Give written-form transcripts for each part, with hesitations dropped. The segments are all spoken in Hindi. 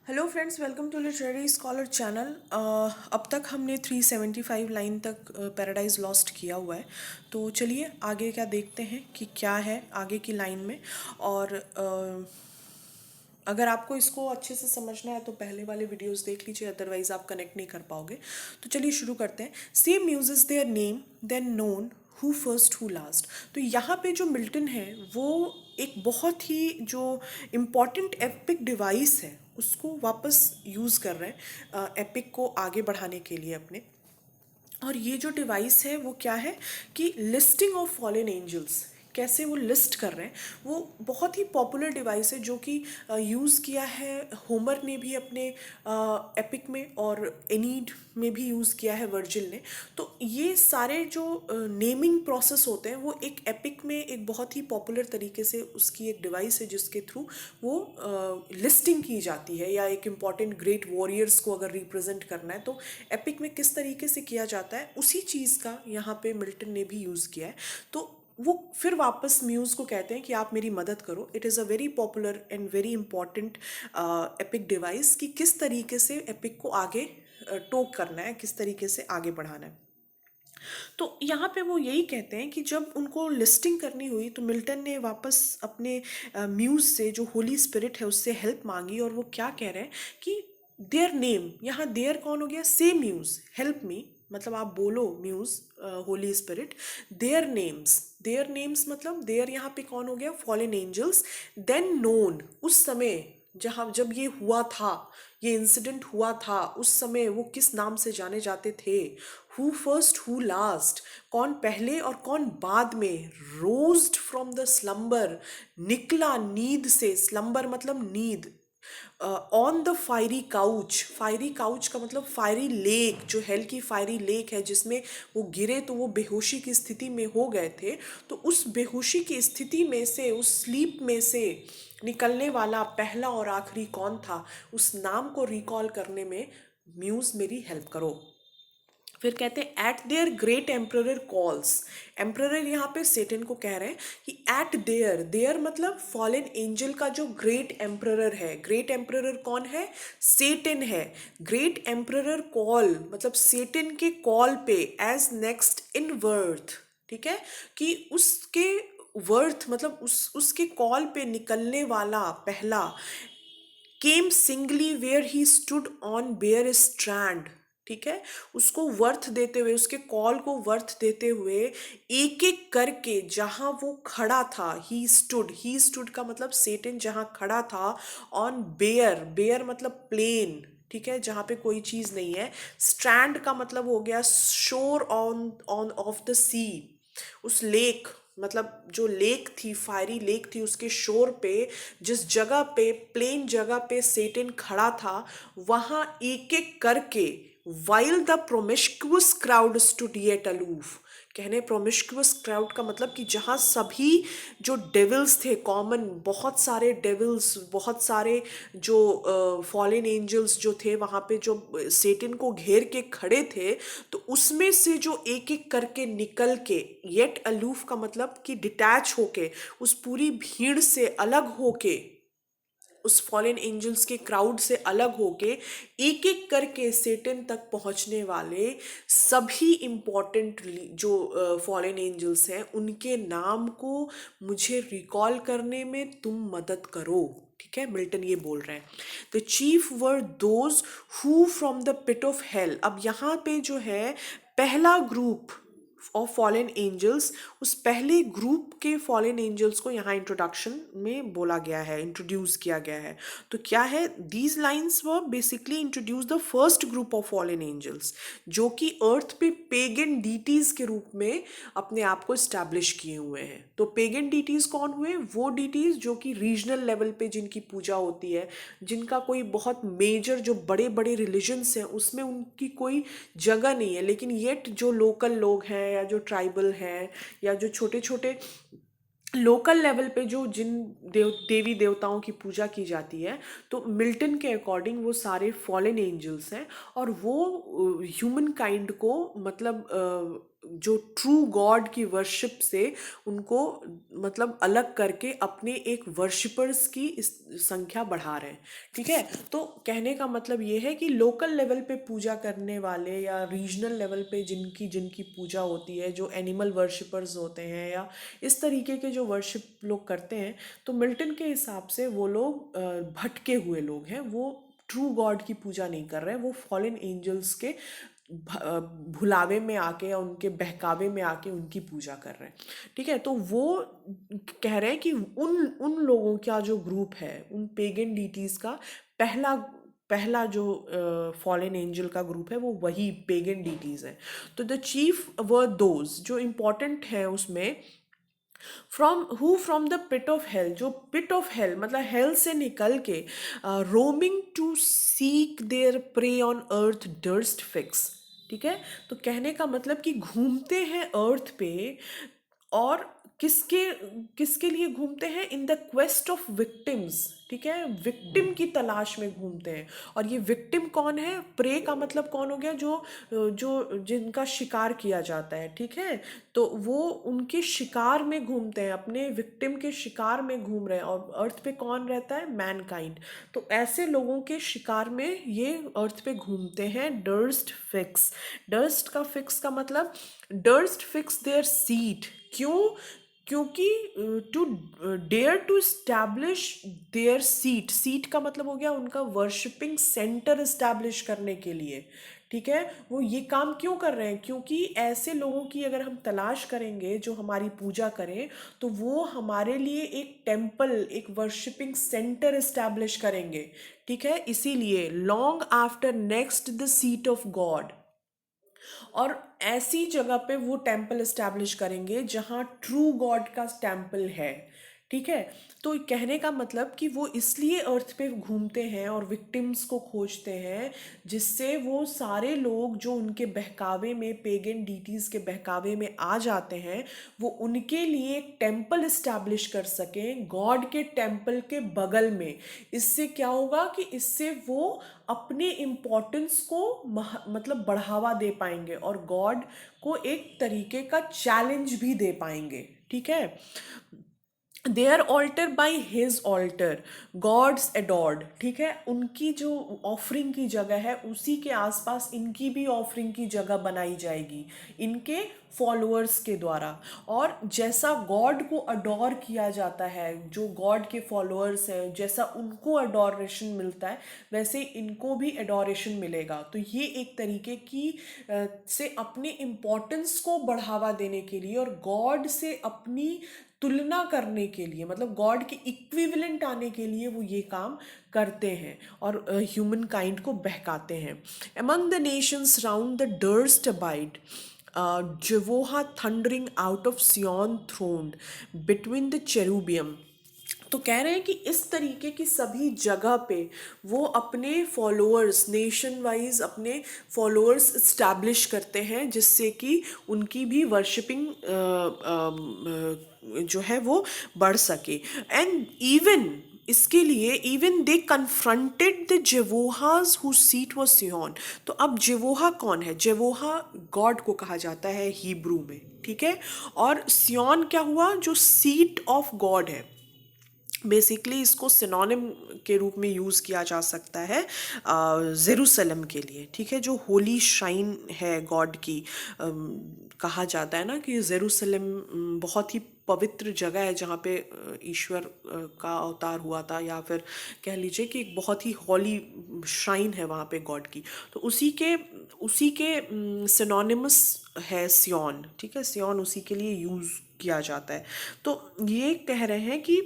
Hello friends, welcome to literary scholar channel. अब तक हमने 375 लाइन तक पैराडाइज लॉस्ट किया हुआ है। तो चलिए आगे क्या देखते हैं कि क्या है आगे की लाइन में। और अगर आपको इसको अच्छे से समझना है तो पहले वाले वीडियोस देख लीजिए, अदरवाइज आप कनेक्ट नहीं कर पाओगे। तो चलिए शुरू करते हैं। Same muses their name then known who first who last. तो यहाँ पे जो मिल्टन है वो एक बहुत ही जो इम्पॉर्टेंट एपिक डिवाइस है उसको वापस यूज़ कर रहे हैं एपिक को आगे बढ़ाने के लिए अपने। और ये जो डिवाइस है वो क्या है कि लिस्टिंग ऑफ फॉलन एंजल्स, कैसे वो लिस्ट कर रहे हैं। वो बहुत ही पॉपुलर डिवाइस है जो कि यूज़ किया है होमर ने भी अपने एपिक में, और एनीड में भी यूज़ किया है वर्जिल ने। तो ये सारे जो नेमिंग प्रोसेस होते हैं वो एक एपिक में एक बहुत ही पॉपुलर तरीके से उसकी एक डिवाइस है जिसके थ्रू वो लिस्टिंग की जाती है, या एक इम्पॉर्टेंट ग्रेट वॉरियर्स को अगर रिप्रेजेंट करना है तो एपिक में किस तरीके से किया जाता है उसी चीज़ का यहाँ पे मिल्टन ने भी यूज़ किया है। तो वो फिर वापस म्यूज़ को कहते हैं कि आप मेरी मदद करो। It is a very popular and very important epic device कि किस तरीके से एपिक को आगे टोक करना है, किस तरीके से आगे बढ़ाना है। तो यहाँ पे वो यही कहते हैं कि जब उनको लिस्टिंग करनी हुई तो मिल्टन ने वापस अपने म्यूज से, जो होली स्पिरिट है, उससे हेल्प मांगी। और वो क्या कह रहे हैं कि देयर नेम, यहाँ देयर कौन हो गया, से म्यूज हेल्प मी, मतलब आप बोलो muse holy spirit. Their names मतलब देयर यहाँ पे कौन हो गया, फॉलन एंजल्स। देन नोन, उस समय जहाँ जब ये हुआ था, ये इंसिडेंट हुआ था, उस समय वो किस नाम से जाने जाते थे। हु फर्स्ट हु लास्ट, कौन पहले और कौन बाद में। रोज्ड फ्रॉम द स्लम्बर, निकला नींद से, स्लम्बर मतलब नींद। On the fiery couch, fiery couch का मतलब फायरी लेक, जो हेल की फायरी लेक है जिसमें वो गिरे तो वो बेहोशी की स्थिति में हो गए थे। तो उस बेहोशी की स्थिति में से, उस स्लीप में से निकलने वाला पहला और आखिरी कौन था, उस नाम को रिकॉल करने में म्यूज मेरी हेल्प करो। फिर कहते हैं eight there great emperor calls. Emperor यहाँ पे सेटन को कह रहे हैं कि एट देयर, देयर मतलब फॉलन एंजल का जो ग्रेट एम्प्रर है। ग्रेट एम्प्रर कौन है, सेटन है। ग्रेट एम्प्रर कॉल मतलब सेटन के कॉल पे एज नेक्स्ट इन वर्थ, ठीक है, कि उसके वर्थ मतलब उसके कॉल पे निकलने वाला पहला। Came singly where he stood on bare strand, ठीक है, उसको वर्थ देते हुए, उसके कॉल को वर्थ देते हुए एक एक करके जहां वो खड़ा था। ही स्टूड का मतलब सेटन जहां खड़ा था। ऑन बेयर, बेयर मतलब प्लेन, ठीक है, जहां पे कोई चीज नहीं है। स्ट्रैंड का मतलब हो गया शोर ऑन ऑन ऑफ द सी, उस लेक मतलब जो लेक थी, फायरी लेक थी, उसके शोर पे, जिस जगह पे, प्लेन जगह पे सेटन खड़ा था, वहां एक एक करके while the promiscuous crowd stood yet aloof. कहने प्रोमिस्क्यूअस क्राउड का मतलब कि जहाँ सभी जो डेविल्स थे, कॉमन बहुत सारे डेविल्स, बहुत सारे जो फॉलन एंजल्स जो थे वहाँ पे, जो सेटन को घेर के खड़े थे, तो उसमें से जो एक एक करके निकल के, येट अलूफ का मतलब कि डिटैच होके, उस पूरी भीड़ से अलग होके, उस फॉलन एंजल्स के क्राउड से अलग होके एक एक करके सेटन तक पहुंचने वाले सभी इंपॉर्टेंट जो फॉलन एंजल्स हैं, उनके नाम को मुझे रिकॉल करने में तुम मदद करो। ठीक है, मिल्टन ये बोल रहे हैं। The chief were those who from the pit of hell. अब यहाँ पे जो है पहला ग्रुप ऑफ फॉलन एंजल्स, उस पहले ग्रुप के फॉलन एंजल्स को यहाँ इंट्रोडक्शन में बोला गया है, इंट्रोड्यूस किया गया है। तो क्या है, these lines were basically introduce the first group of fallen angels, जो कि अर्थ पे पेगन डीटीज के रूप में अपने आप को स्टैब्लिश किए हुए हैं। तो पेगन डीटीज कौन हुए, वो डीटीज जो कि रीजनल लेवल पे जिनकी पूजा होती है, जिनका कोई बहुत मेजर जो बड़े बड़े रिलीजन्स हैं उसमें उनकी कोई जगह नहीं है, लेकिन येट जो लोकल लोग हैं, या जो ट्राइबल हैं, या जो छोटे छोटे लोकल लेवल पे जो जिन देवी देवताओं की पूजा की जाती है, तो मिल्टन के अकॉर्डिंग वो सारे फॉलन एंजल्स हैं। और वो ह्यूमन काइंड को मतलब जो ट्रू गॉड की वर्शिप से उनको मतलब अलग करके अपने एक वर्शिपर्स की संख्या बढ़ा रहे हैं। ठीक है, तो कहने का मतलब ये है कि लोकल लेवल पे पूजा करने वाले या रीजनल लेवल पे जिनकी जिनकी पूजा होती है, जो एनिमल वर्शिपर्स होते हैं या इस तरीके के जो वर्शिप लोग करते हैं, तो मिल्टन के हिसाब से वो लोग भटके हुए लोग हैं, वो ट्रू गॉड की पूजा नहीं कर रहे हैं, वो फॉलन एंजल्स के भुलावे में आके या उनके बहकावे में आके उनकी पूजा कर रहे हैं। ठीक है, तो वो कह रहे हैं कि उन उन लोगों का जो ग्रुप है, उन पेगन डीटीज का पहला पहला जो फॉलन एंजल का ग्रुप है वो वही पेगन डीटीज है। तो द चीफ वर दोज जो इम्पोर्टेंट है उसमें, from the pit of hell, जो पिट ऑफ हेल मतलब हेल से निकल के roaming to seek their prey on earth durst fix. ठीक है, तो कहने का मतलब कि घूमते हैं अर्थ पे, और किसके किसके लिए घूमते हैं, in the quest of victims. ठीक है, विक्टिम की तलाश में घूमते हैं। और ये विक्टिम कौन है, प्रे का मतलब कौन हो गया, जो जो जिनका शिकार किया जाता है। ठीक है, तो वो उनके शिकार में घूमते हैं, अपने विक्टिम के शिकार में घूम रहे हैं। और अर्थ पे कौन रहता है, मैनकाइंड। तो ऐसे लोगों के शिकार में ये अर्थ पे घूमते हैं। डर्स्ट फिक्स, डर्स्ट का फिक्स का मतलब डर्स्ट फिक्स देयर सीट। क्यों, क्योंकि to dare to establish their seat, seat का मतलब हो गया उनका वर्शिपिंग सेंटर इस्टेब्लिश करने के लिए। ठीक है, वो ये काम क्यों कर रहे हैं, क्योंकि ऐसे लोगों की अगर हम तलाश करेंगे जो हमारी पूजा करें, तो वो हमारे लिए एक टेम्पल, एक वर्शिपिंग सेंटर इस्टेब्लिश करेंगे। ठीक है, इसीलिए long after next the seat of God, और ऐसी जगह पे वो टेम्पल इस्टेब्लिश करेंगे जहाँ ट्रू गॉड का टेम्पल है। ठीक है, तो कहने का मतलब कि वो इसलिए अर्थ पे घूमते हैं और विक्टिम्स को खोजते हैं, जिससे वो सारे लोग जो उनके बहकावे में, पेगन डीटीज के बहकावे में आ जाते हैं, वो उनके लिए एक टेम्पल इस्टेब्लिश कर सकें गॉड के टेम्पल के बगल में। इससे क्या होगा कि इससे वो अपने इम्पोर्टेंस को मतलब बढ़ावा दे पाएंगे और गॉड को एक तरीके का चैलेंज भी दे पाएंगे। ठीक है, their altar by his altar gods adored. ठीक है, उनकी जो ऑफरिंग की जगह है उसी के आसपास इनकी भी ऑफरिंग की जगह बनाई जाएगी, इनके फॉलोअर्स के द्वारा। और जैसा गॉड को अडोर किया जाता है, जो गॉड के फॉलोअर्स हैं, जैसा उनको अडोरेशन मिलता है, वैसे इनको भी एडोरेशन मिलेगा। तो ये एक तरीके की से अपने इम्पोर्टेंस को बढ़ावा देने के लिए और गॉड से अपनी तुलना करने के लिए, मतलब गॉड के इक्विवेलेंट आने के लिए वो ये काम करते हैं और ह्यूमन काइंड को बहकाते हैं। Among the nations round the durst abide, Jehovah thundering out of Sion throned between the cherubim। तो कह रहे हैं कि इस तरीके की सभी जगह पे वो अपने फॉलोअर्स, नेशन वाइज अपने फॉलोअर्स इस्टेब्लिश करते हैं, जिससे कि उनकी भी वर्शिपिंग जो है वो बढ़ सके। एंड इवन इसके लिए even they confronted the Jehovah's who seat was Sion. तो अब जेवोहा कौन है, जेवोहा गॉड को कहा जाता है हिब्रू में। ठीक है, और सियोन क्या हुआ, जो सीट ऑफ गॉड है। बेसिकली इसको सिनोनिम के रूप में यूज़ किया जा सकता है जेरूसलम के लिए। ठीक है, जो होली श्राइन है गॉड की, कहा जाता है ना कि जेरूसलम बहुत ही पवित्र जगह है जहाँ पे ईश्वर का अवतार हुआ था, या फिर कह लीजिए कि एक बहुत ही हॉली श्राइन है वहाँ पे गॉड की। तो उसी के सिनोनिमस है सियोन। ठीक है, सियोन उसी के लिए यूज़ किया जाता है। तो ये कह रहे हैं कि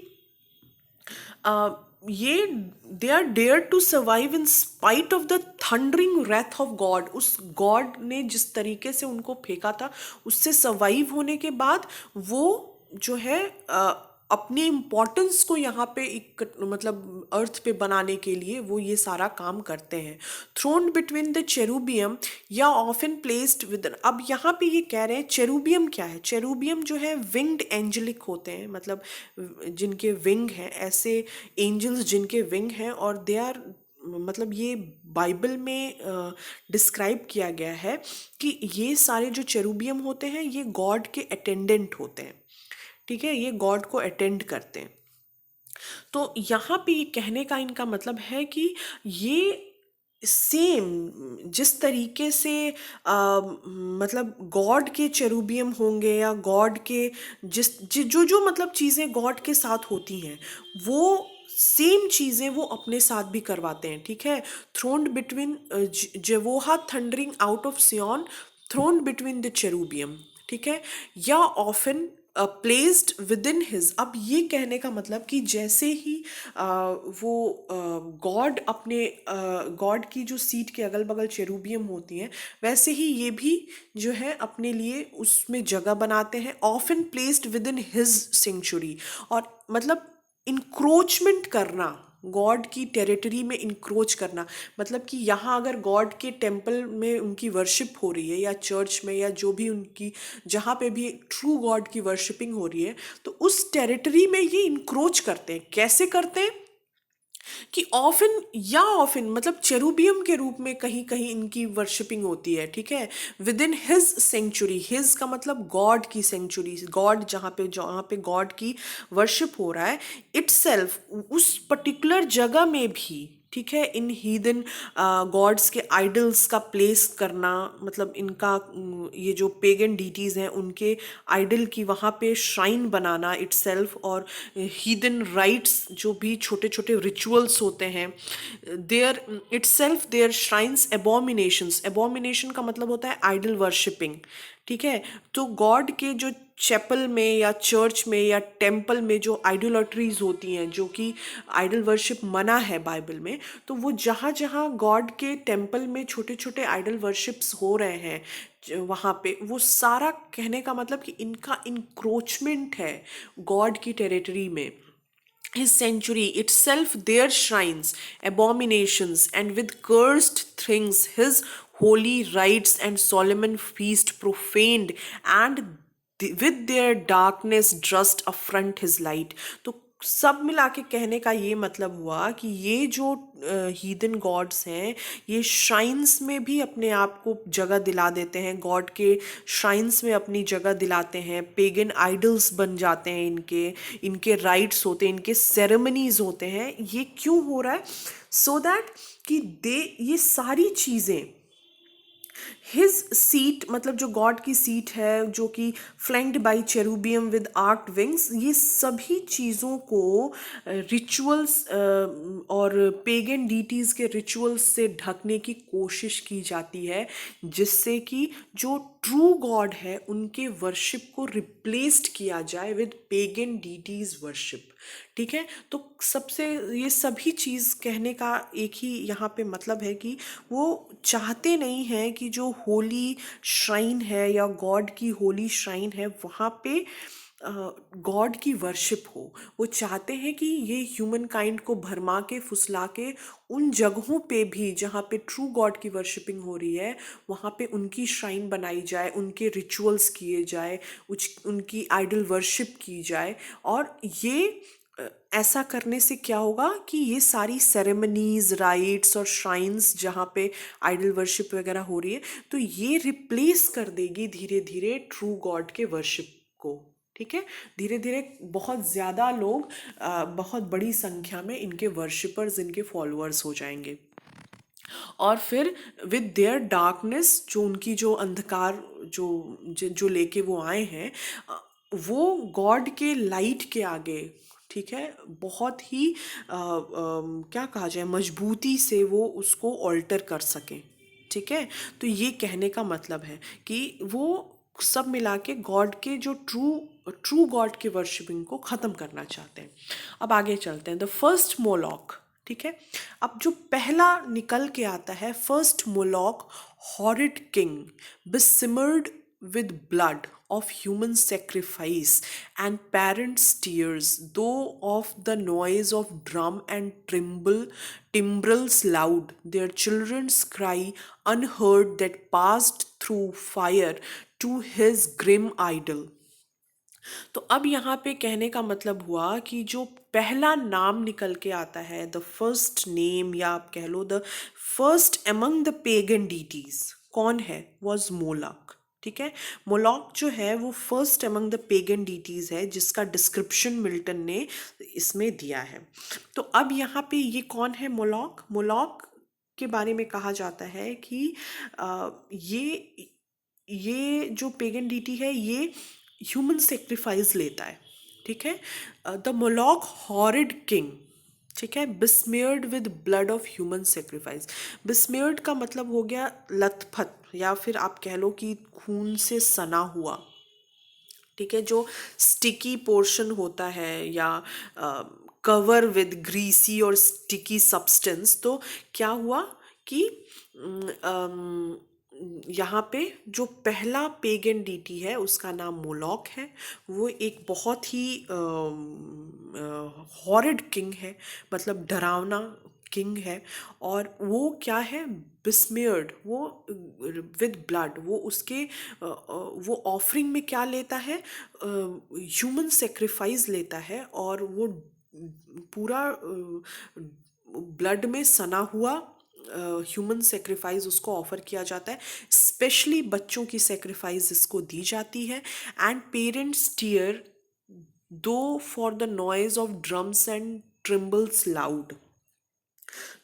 ये they are dare to survive in spite of the thundering wrath of god. उस गॉड ने जिस तरीके से उनको फेंका था, उससे सर्वाइव होने के बाद वो जो है अपने इम्पोर्टेंस को यहाँ पे एक मतलब अर्थ पे बनाने के लिए वो ये सारा काम करते हैं। थ्रोन्ड बिटवीन द चेरूबियम या ऑफन प्लेस्ड विद। अब यहाँ पे ये कह रहे हैं चेरूबियम क्या है, चेरूबियम जो है विंग्ड एंजलिक होते हैं, मतलब जिनके विंग हैं, ऐसे एंजल्स जिनके विंग हैं, और दे आर मतलब ये बाइबल में डिस्क्राइब किया गया है कि ये सारे जो चेरुबियम होते हैं ये गॉड के अटेंडेंट होते हैं, ठीक है, ये गॉड को अटेंड करते हैं। तो यहाँ पे ये कहने का इनका मतलब है कि ये सेम जिस तरीके से मतलब गॉड के चेरुबियम होंगे या गॉड के जो जो मतलब चीज़ें गॉड के साथ होती हैं वो सेम चीज़ें वो अपने साथ भी करवाते हैं, ठीक है। Throned between Jehovah thundering out of Sion, throned between the cherubim, ठीक है, या often placed within his. अब ये कहने का मतलब कि जैसे ही वो गॉड अपने गॉड की जो सीट के अगल बगल चेरुबियम होती हैं वैसे ही ये भी जो है अपने लिए उसमें जगह बनाते हैं, often placed within his sanctuary. और मतलब इंक्रोचमेंट करना, गॉड की टेरिटरी में इंक्रोच करना, मतलब कि यहाँ अगर गॉड के टेम्पल में उनकी वर्शिप हो रही है या चर्च में या जो भी उनकी जहाँ पे भी ट्रू गॉड की वर्शिपिंग हो रही है तो उस टेरिटरी में ये इंक्रोच करते हैं। कैसे करते हैं कि ऑफन या ऑफन मतलब चेरुबियम के रूप में कहीं कहीं इनकी वर्शिपिंग होती है, ठीक है, within his sanctuary. His का मतलब गॉड की सेंचुरी, गॉड जहाँ पे गॉड की वर्शिप हो रहा है इटसेल्फ, उस पर्टिकुलर जगह में भी, ठीक है, इन हीदन गॉड्स के आइडल्स का प्लेस करना, मतलब इनका ये जो पेगन डीटीज हैं उनके आइडल की वहाँ पे श्राइन बनाना इटसेल्फ, और हीदन राइट्स जो भी छोटे छोटे रिचुअल्स होते हैं their itself, their shrines abominations. Abomination का मतलब होता है आइडल वर्शिपिंग, ठीक है। तो गॉड के जो चैपल में या चर्च में या टेम्पल में जो आइडोलॉट्रीज होती हैं जो कि आइडल वर्शिप मना है बाइबल में, तो वो जहाँ जहाँ गॉड के टेम्पल में छोटे छोटे आइडल वर्शिप्स हो रहे हैं वहाँ पे वो सारा कहने का मतलब कि इनका इंक्रोचमेंट है गॉड की टेरिटरी में। His sanctuary itself their shrines, abominations, and with cursed things his holy rites and solemn feast profaned, and with their darkness just affront his light। तो सब मिला के कहने का ये मतलब हुआ कि ये जो हीदन गॉड्स हैं ये श्राइन्स में भी अपने आप को जगह दिला देते हैं, गॉड के श्राइन्स में अपनी जगह दिलाते हैं, पेगन आइडल्स बन जाते हैं, इनके इनके राइट्स होते हैं, इनके सेरेमनीज होते हैं। ये क्यों हो रहा है? सो दैट कि दे ये सारी चीज़ें हिज सीट, मतलब जो गॉड की सीट है जो कि फ्लैंक्ड बाई चेरुबियम विद आर्क्ड विंग्स, ये सभी चीज़ों को रिचुअल्स और पेगन डीटीज़ के रिचुअल्स से ढकने की कोशिश की जाती है जिससे कि जो ट्रू गॉड है उनके वर्शिप को रिप्लेस्ड किया जाए विद पेगन डीटीज वर्शिप, ठीक है। तो सबसे ये सभी चीज़ कहने का एक ही यहाँ पे मतलब है कि वो चाहते नहीं हैं कि जो होली श्राइन है या गॉड की होली श्राइन है वहाँ पे गॉड की वर्शिप हो। वो चाहते हैं कि ये ह्यूमन काइंड को भरमा के फुसला के उन जगहों पे भी जहाँ पे ट्रू गॉड की वर्शिपिंग हो रही है वहाँ पे उनकी श्राइन बनाई जाए, उनके रिचुअल्स किए जाए, उनकी आइडल वर्शिप की जाए। और ये ऐसा करने से क्या होगा कि ये सारी सेरेमनीज राइट्स और श्राइन्स जहाँ पे आइडल वर्शिप वगैरह हो रही है तो ये रिप्लेस कर देगी धीरे धीरे ट्रू गॉड के वर्शिप को, ठीक है। धीरे धीरे बहुत ज़्यादा लोग बहुत बड़ी संख्या में इनके वर्शिपर्स, इनके फॉलोअर्स हो जाएंगे। और फिर विद देयर डार्कनेस, जो उनकी जो अंधकार जो लेके वो आए हैं वो गॉड के लाइट के आगे, ठीक है, बहुत ही क्या कहा जाए मजबूती से वो उसको ऑल्टर कर सकें, ठीक है। तो ये कहने का मतलब है कि वो सब मिला के गॉड के जो ट्रू गॉड के वर्शिपिंग को ख़त्म करना चाहते हैं। अब आगे चलते हैं, द फर्स्ट मोलॉक, ठीक है। अब जो पहला निकल के आता है first Moloch, horrid king besmeared with blood of human sacrifice and parents' tears, though of the noise of drum and timbrels loud, their children's cry unheard that passed through fire to his grim idol. तो अब यहाँ पे कहने का मतलब हुआ कि जो पहला नाम निकल के आता है, द फर्स्ट नेम, या आप कह लो the first among the pagan deities, कौन है, वॉज मोलॉक। ठीक है, मोलॉक जो है वो first among the pagan deities है, जिसका डिस्क्रिप्शन मिल्टन ने इसमें दिया है। तो अब यहाँ पे ये कौन है मोलॉक? मोलॉक के बारे में कहा जाता है कि ये जो पेगन डीटी है ये ह्यूमन सेक्रीफाइस लेता है। ठीक है, द मोलॉक हॉरिड किंग, ठीक है, besmeared with blood of human sacrifice. Besmeared का मतलब हो गया लथपथ, या फिर आप कह लो कि खून से सना हुआ। ठीक है, जो स्टिकी पोर्शन होता है, या कवर विद ग्रीसी और स्टिकी सब्सटेंस। तो क्या हुआ कि यहाँ पे जो पहला पेगन डीटी है उसका नाम मोलॉक है। वो एक बहुत ही हॉरिड किंग है, मतलब डरावना किंग है। और वो क्या है, बिस्मेयर्ड, वो विद ब्लड, वो उसके वो ऑफरिंग में क्या लेता है, ह्यूमन सेक्रीफाइस लेता है, और वो पूरा ब्लड में सना हुआ ह्यूमन सेक्रीफाइस उसको ऑफर किया जाता है। स्पेशली बच्चों की सेक्रीफाइस इसको दी जाती है। And parents tear though for the noise of drums and timbrels loud.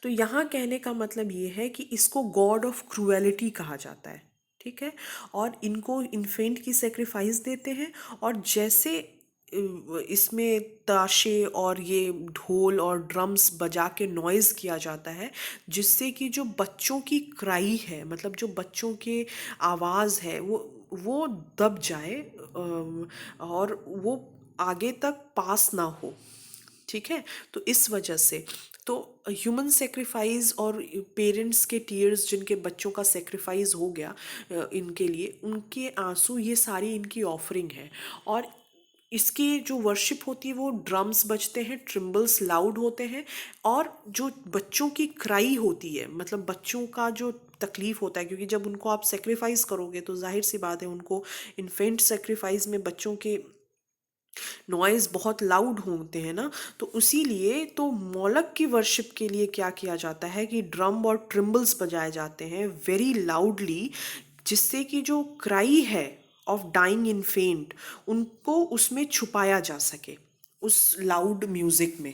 तो यहाँ कहने का मतलब ये है कि इसको गॉड ऑफ क्रूएलिटी कहा जाता है। ठीक है, और इनको इन्फेंट की सेक्रीफाइस देते हैं, और जैसे इसमें ताशे और ये ढोल और ड्रम्स बजा के नॉइज़ किया जाता है, जिससे कि जो बच्चों की क्राई है, मतलब जो बच्चों के आवाज़ है, वो दब जाए, और वो आगे तक पास ना हो। ठीक है, तो इस वजह से तो ह्यूमन सेक्रीफाइस और पेरेंट्स के टीयर्स, जिनके बच्चों का सेक्रीफाइस हो गया इनके लिए, उनके आंसू, ये सारी इनकी ऑफरिंग है। और इसकी जो वर्शिप होती है वो ड्रम्स बजते हैं, ट्रिम्बल्स लाउड होते हैं, और जो बच्चों की क्राई होती है, मतलब बच्चों का जो तकलीफ होता है, क्योंकि जब उनको आप सेक्रीफाइस करोगे तो जाहिर सी बात है, उनको इन्फेंट सेक्रीफाइस में बच्चों के नॉइज़ बहुत लाउड होते हैं ना। तो उसी लिए तो मोलक की वर्शिप के लिए क्या किया जाता है कि ड्रम और ट्रिम्बल्स बजाए जाते हैं वेरी लाउडली, जिससे कि जो क्राई है ऑफ डाइंग इन फेंट, उनको उसमें छुपाया जा सके, उस लाउड म्यूजिक में।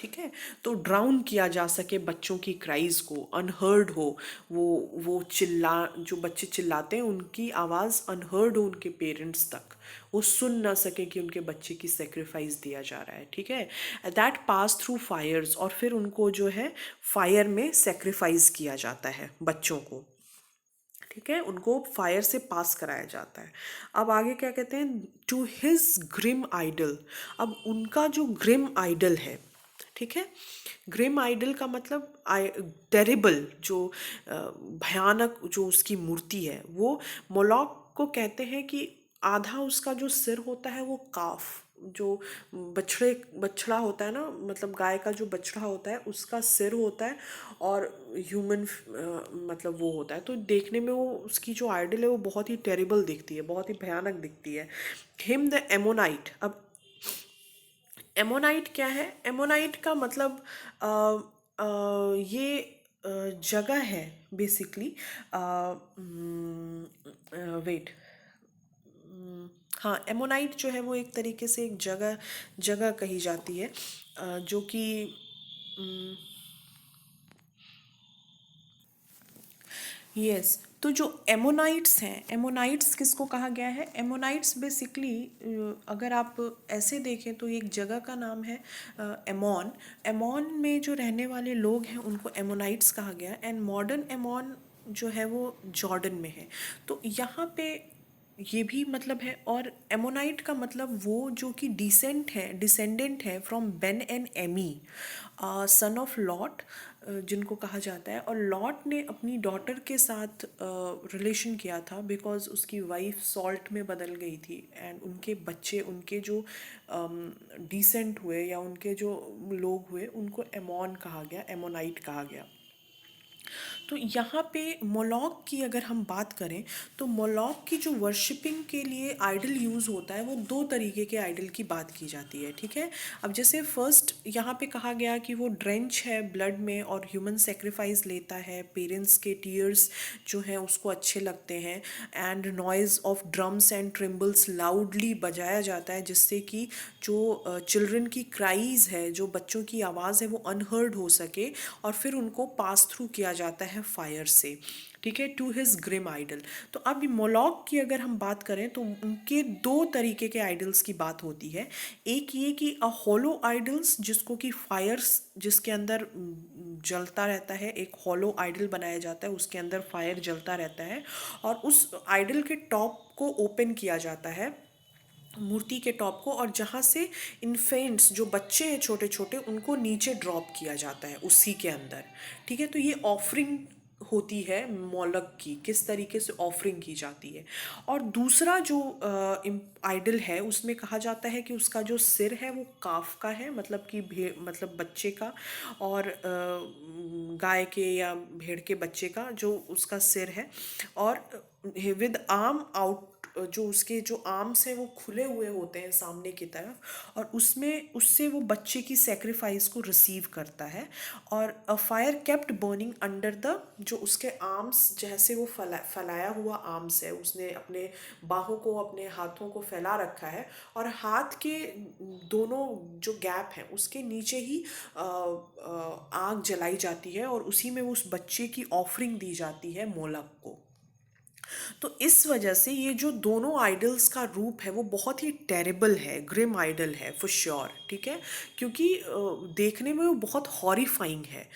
ठीक है, तो ड्राउन किया जा सके बच्चों की क्राइज को, अनहर्ड हो, वो वो चिल्ला जो बच्चे चिल्लाते हैं उनकी आवाज़ अनहर्ड हो उनके पेरेंट्स तक, वो सुन ना सके कि उनके बच्चे की सेक्रीफाइस दिया जा रहा है। ठीक है, दैट पास थ्रू फायर्स, और फिर उनको जो है फायर में सेक्रीफाइस किया जाता है बच्चों को। ठीक है, उनको फायर से पास कराया जाता है। अब आगे क्या कहते हैं, टू हिज ग्रिम आइडल। अब उनका जो ग्रिम आइडल है, ठीक है, ग्रिम आइडल का मतलब टेरिबल, जो भयानक जो उसकी मूर्ति है, वो मोलॉक को कहते हैं कि आधा उसका जो सिर होता है वो काफ, जो बछड़ा होता है ना, मतलब गाय का जो बछड़ा होता है उसका सिर होता है, और ह्यूमन मतलब वो होता है। तो देखने में वो उसकी जो आइडल है वो बहुत ही टेरिबल दिखती है, बहुत ही भयानक दिखती है। Him the ammonite. अब एमोनाइट क्या है? एमोनाइट का मतलब ये जगह है बेसिकली। वेट, हाँ, एमोनाइट जो है वो एक तरीके से एक जगह जगह कही जाती है, जो कि यस। तो जो एमोनाइट्स हैं, एमोनाइट्स किसको कहा गया है? एमोनाइट्स बेसिकली, अगर आप ऐसे देखें तो एक जगह का नाम है एमोन। एमोन में जो रहने वाले लोग हैं उनको एमोनाइट्स कहा गया। एंड मॉडर्न एमोन जो है वो जॉर्डन में है। तो यहाँ पे ये भी मतलब है। और एमोनाइट का मतलब वो जो कि डिसेंडेंट है from Ben and Ammi, son of Lot, जिनको कहा जाता है। और लॉट ने अपनी डॉटर के साथ रिलेशन किया था, बिकॉज उसकी वाइफ सॉल्ट में बदल गई थी, एंड उनके बच्चे, उनके जो डिसेंट हुए या उनके जो लोग हुए, उनको एमोन कहा गया, एमोनाइट कहा गया। तो यहाँ पे मोलॉक की अगर हम बात करें तो मोलॉक की जो वर्शिपिंग के लिए आइडल यूज़ होता है वो दो तरीके के आइडल की बात की जाती है, ठीक है। अब जैसे फर्स्ट यहाँ पे कहा गया कि वो ड्रेंच है ब्लड में और ह्यूमन सेक्रीफाइस लेता है, पेरेंट्स के टीयर्स जो हैं उसको अच्छे लगते हैं, and noise of drums and timbrels loudly बजाया जाता है जिससे कि जो चिल्ड्रन की क्राइज है, जो बच्चों की आवाज़ है वो अनहर्ड हो सके, और फिर उनको पास थ्रू किया जाता है फायर से, ठीक है, टू हिज ग्रिम आइडल। तो अब मोलॉक की अगर हम बात करें तो उनके दो तरीके के आइडल्स की बात होती है। एक ये कि अ हॉलो आइडल्स जिसको कि फायर्स जिसके अंदर जलता रहता है, एक हॉलो आइडल बनाया जाता है उसके अंदर फायर जलता रहता है, और उस आइडल के टॉप को ओपन किया जाता है, मूर्ति के टॉप को, और जहाँ से इन्फेंट्स जो बच्चे हैं छोटे छोटे उनको नीचे ड्रॉप किया जाता है उसी के अंदर, ठीक है। तो ये ऑफरिंग होती है मोलक की, किस तरीके से ऑफरिंग की जाती है। और दूसरा जो आइडल है उसमें कहा जाता है कि उसका जो सिर है वो काफ का है, मतलब कि भेड़ मतलब बच्चे का, और गाय के या भेड़ के बच्चे का जो उसका सिर है, और विद आर्म आउट, जो उसके जो आर्म्स हैं वो खुले हुए होते हैं सामने की तरफ, और उसमें उससे वो बच्चे की सेक्रीफाइस को रिसीव करता है। और a fire kept burning under the, जो उसके आर्म्स जैसे वो फैलाया हुआ आर्म्स है, उसने अपने बाहों को अपने हाथों को फैला रखा है, और हाथ के दोनों जो गैप हैं उसके नीचे ही आग जलाई जाती है, और उसी में उस बच्चे की ऑफरिंग दी जाती है मोलक को। तो इस वजह से ये जो दोनों आइडल्स का रूप है वो बहुत ही टेरेबल है, ग्रिम आइडल है फॉर श्योर, ठीक है, क्योंकि देखने में वो बहुत हॉरिफाइंग है,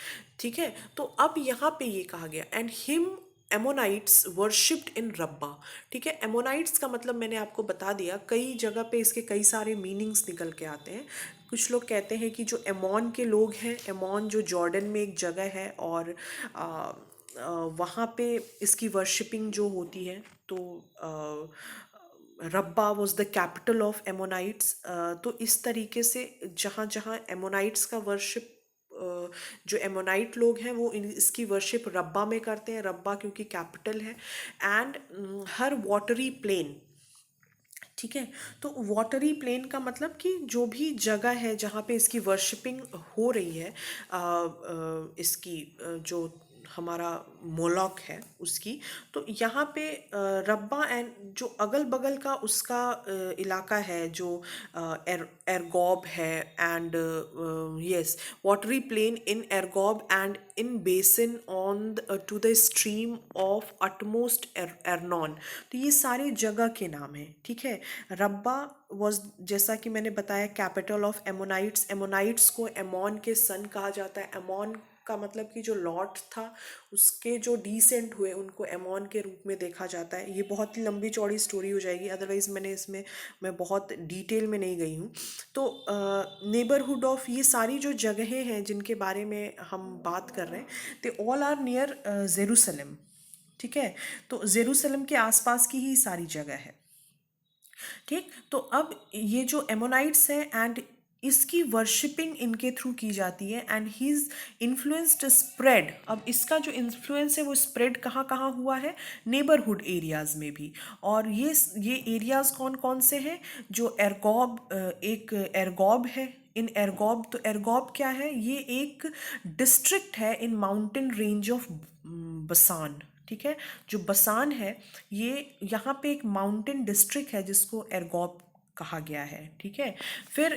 ठीक है। तो अब यहाँ पे ये कहा गया एंड हिम एमोनाइट्स वर्शिप्ड इन रब्बा, ठीक है। एमोनाइट्स का मतलब मैंने आपको बता दिया, कई जगह पे इसके कई सारे मीनिंग्स निकल के आते हैं। कुछ लोग कहते हैं कि जो एमोन के लोग हैं, एमोन जो जॉर्डन में एक जगह है, और वहाँ पे इसकी वर्शिपिंग जो होती है, तो रब्बा वॉज द कैपिटल ऑफ एमोनाइट्स। तो इस तरीके से जहाँ जहाँ एमोनाइट्स का वर्शिप, जो एमोनाइट लोग हैं वो इसकी वर्शिप रब्बा में करते हैं, रब्बा क्योंकि कैपिटल है। एंड हर वाटरी प्लेन, ठीक है। तो वाटरी प्लेन का मतलब कि जो भी जगह है जहाँ पे इसकी वर्शिपिंग हो रही है, इसकी जो हमारा मोलॉक है उसकी, तो यहाँ पे रब्बा एंड जो अगल बगल का उसका इलाका है, जो एरगोब है, and yes, watery plain in Argob and in basin on to the stream of utmost Arnon. तो ये सारे जगह के नाम हैं, ठीक है। रब्बा वॉज, जैसा कि मैंने बताया, कैपिटल ऑफ एमोनाइट्स। एमोनाइट्स को एमोन के सन कहा जाता है। एमोन का मतलब कि जो लॉट था उसके जो डिसेंट हुए उनको एमोन के रूप में देखा जाता है। ये बहुत ही लंबी चौड़ी स्टोरी हो जाएगी, अदरवाइज मैं बहुत डिटेल में नहीं गई हूँ। तो नेबरहुड ऑफ ये सारी जो जगहें हैं जिनके बारे में हम बात कर रहे हैं, they all are near Jerusalem, ठीक है। तो जेरूसलम के आसपास की ही सारी जगह है, ठीक। तो अब ये जो एमोनाइट्स हैं, एंड इसकी वर्शिपिंग इनके थ्रू की जाती है, एंड हीज इन्फ्लुएंस्ड स्प्रेड। अब इसका जो इन्फ्लुएंस है वो स्प्रेड कहाँ कहाँ हुआ है, नेबरहुड एरियाज में भी। और ये एरियाज कौन कौन से हैं, जो एरगोब, एक एरगोब है, इन एरगोब। तो एरगोब क्या है, ये एक डिस्ट्रिक्ट है इन माउंटेन रेंज ऑफ बसान, ठीक है। जो बसान है ये यहाँ पे एक माउंटेन डिस्ट्रिक्ट है जिसको एरगोब कहा गया है, ठीक है। फिर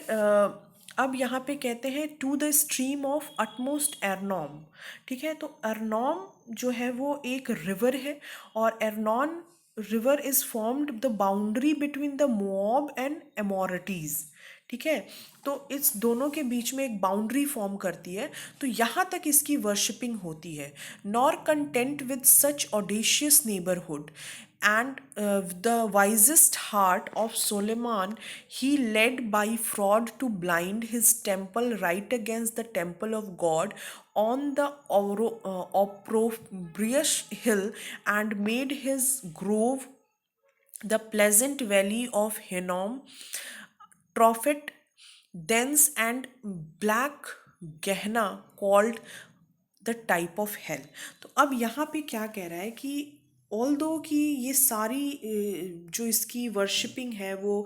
अब यहाँ पे कहते हैं to the stream of utmost Arnon, ठीक है। तो एरनॉम जो है वो एक रिवर है, और Arnon river is formed the boundary between the Moab and Amorites, ठीक है। तो इस दोनों के बीच में एक बाउंड्री फॉर्म करती है। तो यहाँ तक इसकी वर्शिपिंग होती है। Nor content with such audacious neighbourhood and the wisest heart of Solomon, he led by fraud to blind his temple right against the temple of God on the opprobrious hill, and made his grove the pleasant valley of Hinnom, prophet dense and black Gehenna, called the type of hell. तो अब यहाँ पे क्या कह रहा है कि ऑल्दो कि ये सारी जो इसकी वर्शिपिंग है वो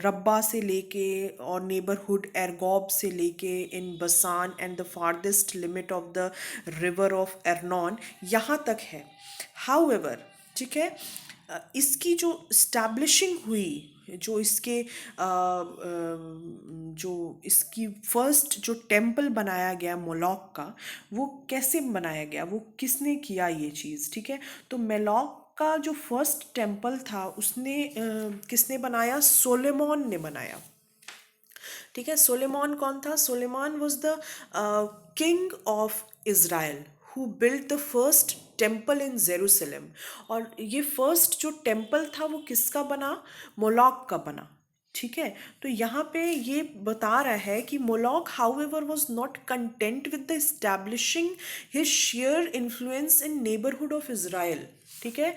रब्बा से लेके और नेबरहुड एरगोब से लेके in Bashan and the farthest limit of the river of Arnon यहाँ तक है। हाउएवर, ठीक है, इसकी जो स्टैब्लिशिंग हुई, जो इसके जो इसकी फर्स्ट जो टेम्पल बनाया गया मोलॉक का, वो कैसे बनाया गया, वो किसने किया ये चीज़, ठीक है। तो मेलॉक का जो फर्स्ट टेम्पल था उसने किसने बनाया, सोलेमॉन ने बनाया, ठीक है। सोलेमॉन कौन था, Solomon was the king of Israel who built the first temple in Jerusalem. और ये फर्स्ट जो टेम्पल था वो किसका बना, मोलॉक का बना, ठीक है। तो यहाँ पे ये बता रहा है कि Moloch however was not content with the establishing his share influence in neighbourhood of Israel, ठीक है,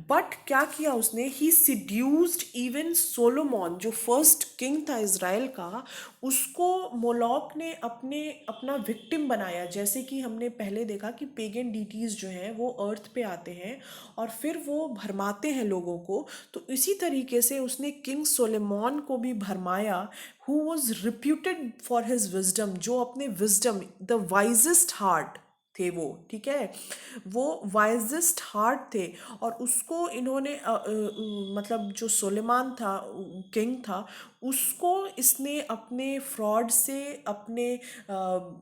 बट क्या किया उसने, ही सिड्यूस्ड इवन सोलोमॉन जो फर्स्ट किंग था इज़राइल का, उसको मोलॉक ने अपना विक्टिम बनाया। जैसे कि हमने पहले देखा कि पेगन डीटीज़ जो हैं वो अर्थ पे आते हैं और फिर वो भरमाते हैं लोगों को, तो इसी तरीके से उसने किंग सोलेमॉन को भी भरमाया, who was reputed for his wisdom, जो अपने विजडम, द वाइजेस्ट हार्ट थे वो, ठीक है, वो वाइजेस्ट हार्ट थे। और उसको इन्होंने मतलब जो सुलेमान था, किंग था, उसको इसने अपने फ्रॉड से, अपने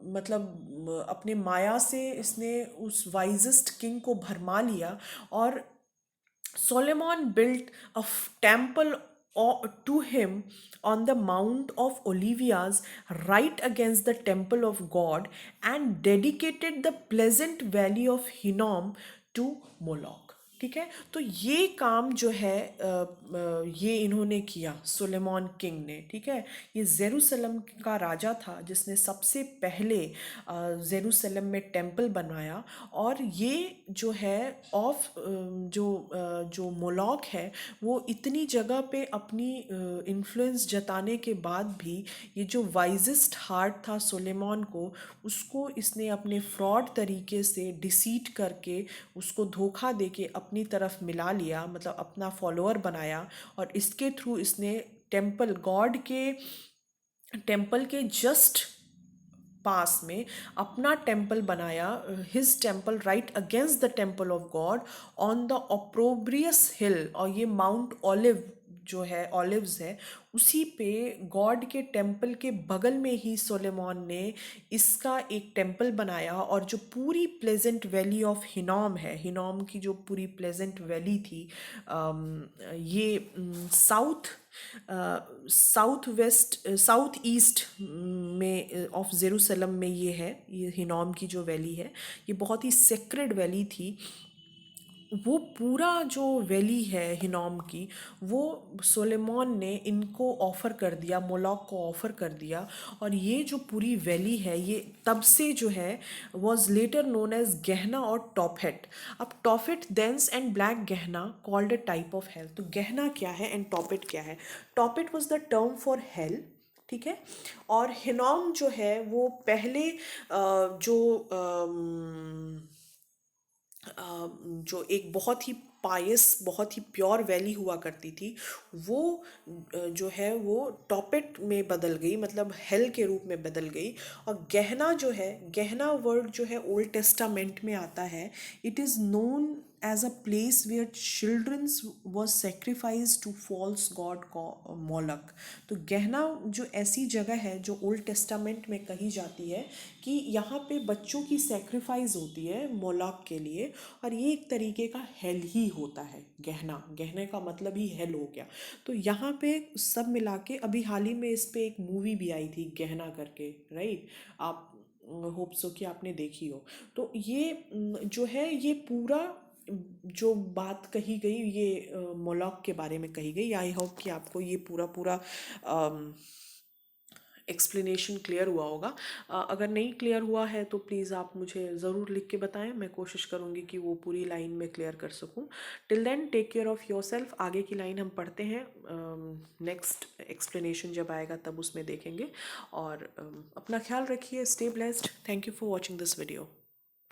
मतलब अपने माया से इसने उस वाइजेस्ट किंग को भरमा लिया। और Solomon built a temple to him on the Mount of Olivias, right against the temple of God, and dedicated the pleasant valley of Hinnom to Moloch. ठीक है, तो ये काम जो है ये इन्होंने किया, सुलेमान किंग ने, ठीक है। ये जेरूसलम का राजा था जिसने सबसे पहले जेरूसलम में टेम्पल बनवाया। और ये जो है जो मोलॉक है वो इतनी जगह पे अपनी इन्फ्लुएंस जताने के बाद भी, ये जो वाइजेस्ट हार्ट था सुलेमान को, उसको इसने अपने फ्रॉड तरीके से डिसीट करके, उसको धोखा देके अपनी तरफ मिला लिया, मतलब अपना फॉलोअर बनाया। और इसके थ्रू इसने टेम्पल, गॉड के टेम्पल के जस्ट पास में अपना टेम्पल बनाया, his temple right against the temple of God on the opprobrious hill. और ये माउंट ऑलिव जो है, ऑलिव्स है, उसी पे गॉड के टेम्पल के बगल में ही सोलेमॉन ने इसका एक टेम्पल बनाया। और जो पूरी प्लेजेंट वैली ऑफ हिनोम है, हिनोम की जो पूरी प्लेजेंट वैली थी, ये साउथ वेस्ट, साउथ ईस्ट में ऑफ जेरूसलम में ये है, ये हिनोम की जो वैली है, ये बहुत ही सेक्रेड वैली थी। वो पूरा जो वैली है हिनोम की, वो सोलेमॉन ने इनको ऑफ़र कर दिया, मोलॉक को ऑफ़र कर दिया। और ये जो पूरी वैली है, ये तब से जो है वॉज लेटर नोन एज गहना और टॉफेट। अब Tophet, dense and black Gehenna called a type of hell. तो गहना क्या है एंड टॉपेट क्या है? Tophet was the term for hell, ठीक है। और हिनोम जो है वो पहले जो जो एक बहुत ही पायस, बहुत ही प्योर वैली हुआ करती थी, वो जो है वो टॉपेट में बदल गई, मतलब हेल के रूप में बदल गई। और गहना जो है, गहना वर्ड जो है ओल्ड टेस्टामेंट में आता है। It is known as a place where childrens was sacrifice to false god Molech. तो गहना जो ऐसी जगह है जो ओल्ड टेस्टामेंट में कही जाती है कि यहाँ पे बच्चों की सेक्रीफाइस होती है मोलक के लिए। और ये एक तरीके का हेल ही होता है गहना, गहने का मतलब ही हेल हो गया। तो यहाँ पे सब मिला के, अभी हाल ही में इस पे एक मूवी भी आई थी गहना करके, राइट? आप होप सो कि आपने देखी हो। तो ये जो है, ये पूरा जो बात कही गई, ये मोलॉक के बारे में कही गई। आई होप कि आपको ये पूरा पूरा एक्सप्लेनेशन क्लियर हुआ होगा। अगर नहीं क्लियर हुआ है तो प्लीज़ आप मुझे ज़रूर लिख के बताएं, मैं कोशिश करूँगी कि वो पूरी लाइन में क्लियर कर सकूँ। Till then take care of yourself. आगे की लाइन हम पढ़ते हैं, नेक्स्ट एक्सप्लेनेशन जब आएगा तब उसमें देखेंगे। और अपना ख्याल रखिए, stay blessed. Thank you for watching this video.